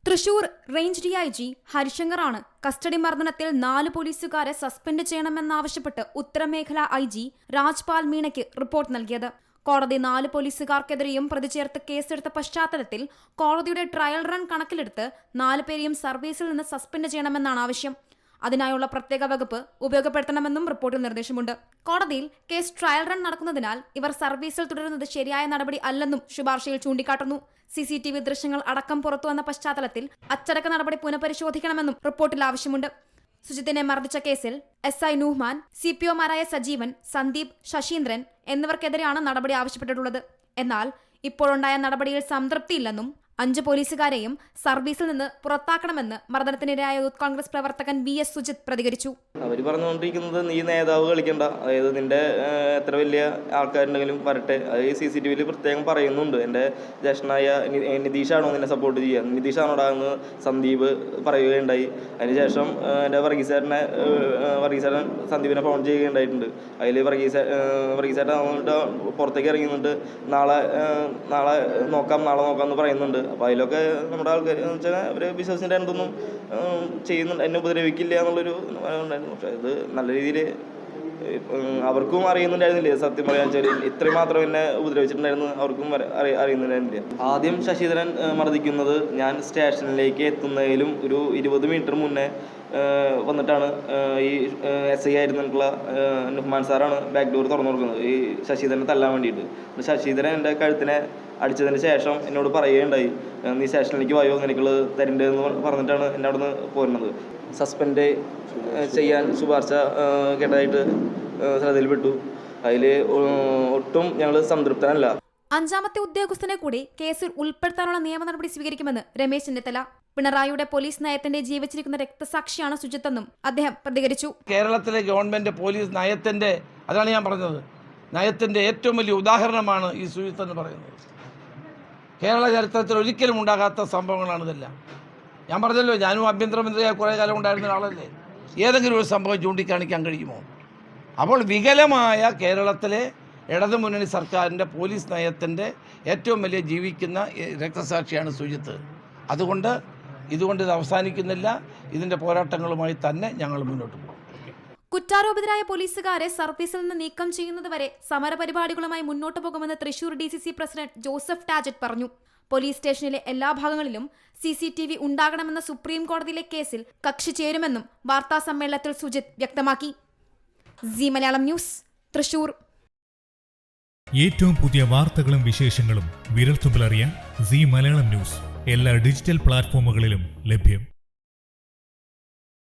Thrissur range DIG ഹരിശങ്കറാണ് custody മർദ്ദനത്തിൽ 4 പോലീസുകാരെ suspend ചെയ്യണമെന്നാവശ്യപ്പെട്ട് ഉത്തരമേഖല IG Rajpal മീണയ്ക്ക് report നൽകിയത്. കോടതി 4 പോലീസുകാർക്കെതിരെയും പ്രതിചേർത്ത് കേസെടുത്ത പശ്ചാത്തലത്തിൽ കോടതിയുടെ ട്രയൽ റൺ കണക്കിലെടുത്ത് 4 പേരെയും സർവീസിൽ നിന്ന് സസ്പെൻഡ് ചെയ്യണമെന്നാണ് ആവശ്യം. അതിനായുള്ള പ്രത്യേക വകുപ്പ് ഉപയോഗപ്പെടുത്തണമെന്നും റിപ്പോർട്ടിൽ നിർദ്ദേശമുണ്ട്. കോടതിയിൽ കേസ് ട്രയൽ റൺ നടക്കുന്നതിനാൽ ഇവർ സർവീസിൽ തുടരുന്നത് ശരിയായ നടപടി അല്ലെന്നും ശുപാർശയിൽ ചൂണ്ടിക്കാട്ടുന്നു. CCTV ദൃശ്യങ്ങൾ അടക്കം പുറത്തുവന്ന പശ്ചാത്തലത്തിൽ അച്ചടക്ക നടപടി പുനഃപരിശോധിക്കണമെന്നും റിപ്പോർട്ടിൽ ആവശ്യമുണ്ട്. സുജിത്തിനെ മർദ്ദിച്ച കേസിൽ SI നൂഹ്മാൻ, CPOമാരായ സജീവൻ, സന്ദീപ്, ശശീന്ദ്രൻ എന്നിവർക്കെതിരെയാണ് നടപടി ആവശ്യപ്പെട്ടിട്ടുള്ളത്. എന്നാൽ ഇപ്പോഴുണ്ടായ നടപടിയിൽ സംതൃപ്തിയില്ലെന്നും 5 പോലീസുകാരെയും സർവീസിൽ നിന്ന് പുറത്താക്കണമെന്ന് മർദ്ദനത്തിനിരയായ യൂത്ത് കോൺഗ്രസ് പ്രവർത്തകൻ VS സുജിത്ത് പ്രതികരിച്ചു. അവർ പറഞ്ഞുകൊണ്ടിരിക്കുന്നത് നീ നേതാവ് കളിക്കണ്ട, അതായത് നിന്റെ എത്ര വലിയ ആൾക്കാരുണ്ടെങ്കിലും വരട്ടെ. അത് CCTVയിൽ പ്രത്യേകം പറയുന്നുണ്ട്. എൻ്റെ ജ്യേഷ്ഠനായ നിതീഷാണോ നിന്നെ സപ്പോർട്ട് ചെയ്യുക, നിതീഷാണോടാ എന്ന് സന്ദീപ് പറയുകയുണ്ടായി. അതിനുശേഷം എൻ്റെ വർഗീസേട്ടൻ സന്ദീപിനെ ഫോൺ ചെയ്യുകയുണ്ടായിട്ടുണ്ട്. അതിൽ വർഗീസേട്ടൻ പുറത്തേക്ക് ഇറങ്ങുന്നുണ്ട്. നാളെ നോക്കാം എന്ന് പറയുന്നുണ്ട്. അപ്പോൾ അതിലൊക്കെ നമ്മുടെ ആൾക്കാർ എന്ന് വെച്ചാൽ അവർ ബിസിനസ്സിൻ്റെ എന്തൊന്നും ചെയ്യുന്നുണ്ട്, എന്നെ ഉപദ്രവിക്കില്ല എന്നുള്ളൊരു ഉണ്ടായിരുന്നു. പക്ഷേ ഇത് നല്ല രീതിയിൽ അവർക്കും അറിയുന്നുണ്ടായിരുന്നില്ലേ, സത്യം പറയാൻ വെച്ചാൽ ഇത്രയും മാത്രം എന്നെ ഉപദ്രവിച്ചിട്ടുണ്ടായിരുന്നു അവർക്കും അറിയുന്നുണ്ടായിരുന്നില്ല. ആദ്യം ശശിധരൻ മർദ്ദിക്കുന്നത് ഞാൻ സ്റ്റേഷനിലേക്ക് എത്തുന്നതിലും ഒരു 20 മീറ്റർ മുന്നേ വന്നിട്ടാണ് ഈ SI ആയിരുന്നിട്ടുള്ള നുഹ്മാൻ സാറാണ് ബാക്ക് ഡോർ തുറന്നു കൊടുക്കുന്നത് ഈ ശശിധരനെ തല്ലാൻ വേണ്ടിയിട്ട്. ശശിധരൻ എൻ്റെ കഴുത്തിനെ അടിച്ചതിന് ശേഷം എന്നോട് പറയുകയുണ്ടായി, നീ സ്റ്റേഷനിലേക്ക് വായോ, നിനക്കുള്ള തരണ്ടെന്ന് പറഞ്ഞിട്ടാണ് എന്നെ അവിടെ നിന്ന് പോരുന്നത്. സസ്പെൻഡ് ചെയ്യാൻ ശുപാർശ കേട്ടതായിട്ട് ശ്രദ്ധയിൽപ്പെട്ടു. അതിൽ ഒട്ടും ഞങ്ങൾ സംതൃപ്തനല്ല. 5ാമത്തെ ഉദ്യോഗസ്ഥനെ കൂടി കേസിൽ ഉൾപ്പെടുത്താനുള്ള നിയമ നടപടി സ്വീകരിക്കുമെന്ന് രമേശ് ചെന്നിത്തല. പിണറായിയുടെ പോലീസ് നയത്തിന്റെ ജീവിച്ചിരിക്കുന്ന രക്തസാക്ഷിയാണ് സുജിത്തെന്നും അദ്ദേഹം പ്രതികരിച്ചു. കേരളത്തിലെ ഗവൺമെന്റ് പോലീസ് നയത്തിന്റെ, അതാണ് ഞാൻ പറഞ്ഞത്, നയത്തിന്റെ ഏറ്റവും വലിയ ഉദാഹരണമാണ് ഈ സുജിത്ത് എന്ന് പറയുന്നത്. കേരള ചരിത്രത്തിൽ ഒരിക്കലും ഉണ്ടാകാത്ത സംഭവങ്ങളാണ് ഇതെല്ലാം. ഞാൻ പറഞ്ഞല്ലോ, ഞാനും ആഭ്യന്തരമന്ത്രിയായ കുറേ കാലം ഉണ്ടായിരുന്ന ആളല്ലേ. ഏതെങ്കിലും ഒരു സംഭവം ചൂണ്ടിക്കാണിക്കാൻ കഴിയുമോ? അപ്പോൾ വികലമായ കേരളത്തിലെ ഇടതുമുന്നണി സർക്കാരിൻ്റെ പോലീസ് നയത്തിൻ്റെ ഏറ്റവും വലിയ ജീവിക്കുന്ന രക്തസാക്ഷിയാണ് സുജിത്ത്. ഇതുകൊണ്ട് ഇത് അവസാനിക്കുന്നില്ല. ഇതിൻ്റെ പോരാട്ടങ്ങളുമായി തന്നെ ഞങ്ങൾ മുന്നോട്ട് പോകും. കുറ്റാരോപിതരായ പോലീസുകാരെ സർവീസിൽ നിന്ന് നീക്കം ചെയ്യുന്നതുവരെ സമരപരിപാടികളുമായി മുന്നോട്ട് പോകുമെന്ന് തൃശൂർ DCC പ്രസിഡന്റ് ജോസഫ് ടാജറ്റ് പറഞ്ഞു. പോലീസ് സ്റ്റേഷനിലെ എല്ലാ ഭാഗങ്ങളിലും CCTV ഉണ്ടാകണമെന്ന സുപ്രീം കോടതിയിലെ കേസിൽ കക്ഷി ചേരുമെന്നും വാർത്താ സമ്മേളനത്തിൽ സുജിത്ത് വ്യക്തമാക്കി. C Malayalam news, Thrissur. ഏറ്റവും പുതിയ വാർത്തകളും വിശേഷങ്ങളും വിരൽത്തുമ്പിലറിയാൻ സി മലയാളം ന്യൂസ് എല്ലാ ഡിജിറ്റൽ പ്ലാറ്റ്ഫോമുകളിലും ലഭ്യം.